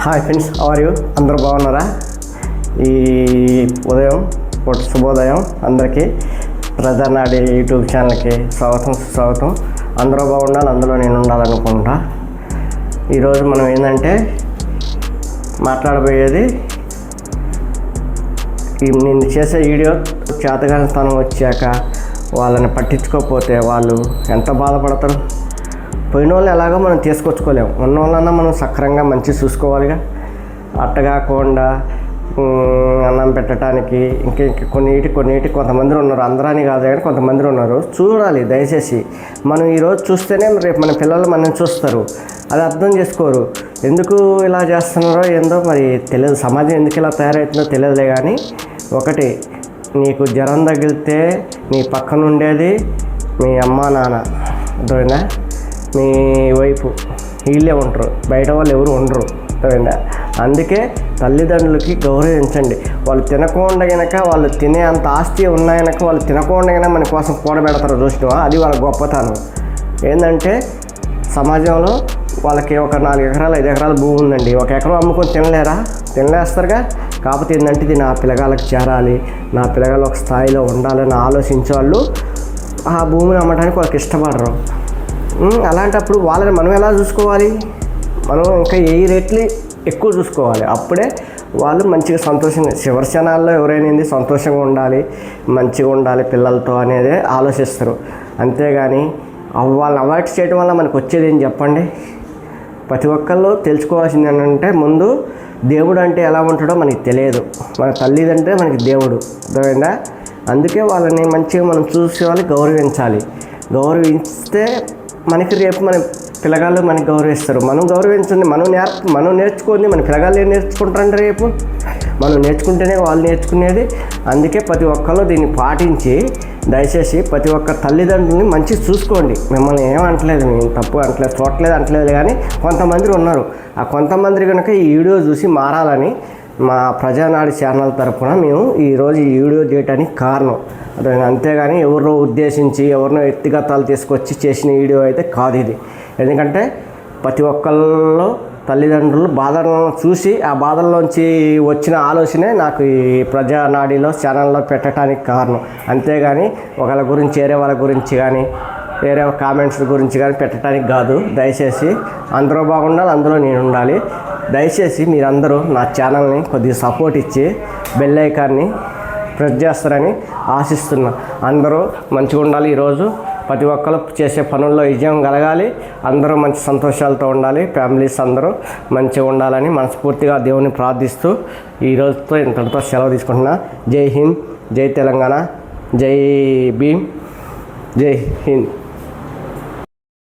Hi friends, how are you? అందరూ బాగున్నారా? ఈ ఉదయం శుభోదయం అందరికీ. ప్రజానాడి యూట్యూబ్ ఛానల్కి సుస్వాగతం. అందరూ బాగుండాలి, అందులో నేను ఉండాలనుకుంటా. ఈరోజు మనం ఏంటంటే మాట్లాడబోయేది, నేను చేసే వీడియో చేతగాని స్థానం వచ్చాక వాళ్ళని పట్టించుకోకపోతే వాళ్ళు ఎంత బాధపడతారు. పోయిన వాళ్ళని ఎలాగో మనం తీసుకొచ్చుకోలేము, ఉన్న వాళ్ళన్నా మనం సక్రంగా మంచి చూసుకోవాలిగా. అట్టగాకుండా అన్నం పెట్టడానికి కొన్నిటి కొంతమంది ఉన్నారు. అందరాని కాదు కానీ కొంతమంది ఉన్నారు. చూడాలి దయచేసి. మనం ఈరోజు చూస్తేనే రేపు మన పిల్లలు మనం చూస్తారు. అది అర్థం చేసుకోరు. ఎందుకు ఇలా చేస్తున్నారో ఏందో మరి తెలియదు. సమాజం ఎందుకు ఇలా తయారవుతుందో తెలియదులే. కానీ ఒకటి, నీకు జ్వరం తగిలితే నీ పక్కన ఉండేది మీ అమ్మ నాన్న, అర్థమైందా? మీ వైపు, వీళ్ళే ఉంటారు, బయట వాళ్ళు ఎవరు ఉండరు, అర్థమైందా? అందుకే తల్లిదండ్రులకి గౌరవించండి. వాళ్ళు తినకుండా గనక, వాళ్ళు తినే అంత ఆస్తి ఉన్నాయనక వాళ్ళు తినకుండా గనక మన కోసం కూడబెడతారు, చూసినవా? అది వాళ్ళ గొప్పతనం. ఏంటంటే సమాజంలో వాళ్ళకి ఒక 4 ఎకరాలు 5 ఎకరాల భూమి ఉందండి. 1 ఎకరం అమ్ముకొని తినలేస్తారుగా. కాకపోతే ఏంటంటే ఇది నా పిల్లగాళ్ళకి చేరాలి, నా పిల్లగాళ్ళు ఒక స్థాయిలో ఉండాలని ఆలోచించే వాళ్ళు ఆ భూమిని అమ్మడానికి వాళ్ళకి ఇష్టపడరు. అలాంటప్పుడు వాళ్ళని మనం ఎలా చూసుకోవాలి? మనం ఇంకా ఏ రేట్లు ఎక్కువ చూసుకోవాలి. అప్పుడే వాళ్ళు మంచిగా సంతోషంగా, చివరి క్షణాల్లో ఎవరైనా సంతోషంగా ఉండాలి, మంచిగా ఉండాలి పిల్లలతో అనేది ఆలోచిస్తారు. అంతేగాని వాళ్ళని అవాయిడ్ చేయడం వల్ల మనకు వచ్చేది ఏం చెప్పండి? ప్రతి ఒక్కళ్ళు తెలుసుకోవాల్సింది ఏంటంటే, ముందు దేవుడు అంటే ఎలా ఉంటాడో మనకి తెలియదు. మన తల్లిదంటే మనకి దేవుడు, అర్థమైందా? అందుకే వాళ్ళని మంచిగా మనం చూసేవాళ్ళు గౌరవించాలి. గౌరవిస్తే మనకి రేపు మన పిల్లగాళ్ళు మనకి గౌరవిస్తారు. మనం గౌరవించండి, మనం నేర్చుకోండి. మన పిల్లగాళ్ళు ఏం నేర్చుకుంటారంటే రేపు మనం నేర్చుకుంటేనే వాళ్ళు నేర్చుకునేది. అందుకే ప్రతి ఒక్కళ్ళు దీన్ని పాటించి దయచేసి ప్రతి ఒక్క తల్లిదండ్రులని మంచిగా చూసుకోండి. మిమ్మల్ని ఏమంటలేదు, నేను తప్పు అంటలేదు కానీ కొంతమంది ఉన్నారు. ఆ కొంతమంది కనుక ఈ వీడియో చూసి మారాలని మా ప్రజానాడి ఛానల్ తరఫున మేము ఈరోజు ఈ వీడియో చేయడానికి కారణం. అంతేగాని ఎవరినో ఉద్దేశించి ఎవరినో వ్యక్తిగతాలు తీసుకొచ్చి చేసిన వీడియో అయితే కాదు ఇది. ఎందుకంటే ప్రతి ఒక్కళ్ళలో తల్లిదండ్రులు బాధలను చూసి ఆ బాధల్లోంచి వచ్చిన ఆలోచనే నాకు ఈ ప్రజానాడిలో ఛానల్లో పెట్టడానికి కారణం. అంతేగాని ఒకళ్ళ గురించి వేరే వాళ్ళ గురించి కానీ వేరే కామెంట్స్ గురించి కానీ పెట్టడానికి కాదు. దయచేసి అందరూ బాగుండాలి, అందులో నేను ఉండాలి. దయచేసి మీరందరూ నా ఛానల్ని కొద్దిగా సపోర్ట్ ఇచ్చి బెల్ ఐకాన్ని ప్రెస్ చేస్తారని ఆశిస్తున్నా. అందరూ మంచిగా ఉండాలి. ఈరోజు ప్రతి ఒక్కరు చేసే పనుల్లో విజయం కలగాలి. అందరూ మంచి సంతోషాలతో ఉండాలి. ఫ్యామిలీస్ అందరూ మంచిగా ఉండాలని మనస్ఫూర్తిగా దేవుని ప్రార్థిస్తూ ఈరోజుతో ఇంతటితో సెలవు తీసుకుంటున్నా. జై హింద్, జై తెలంగాణ, జై భీమ్, జై హింద్.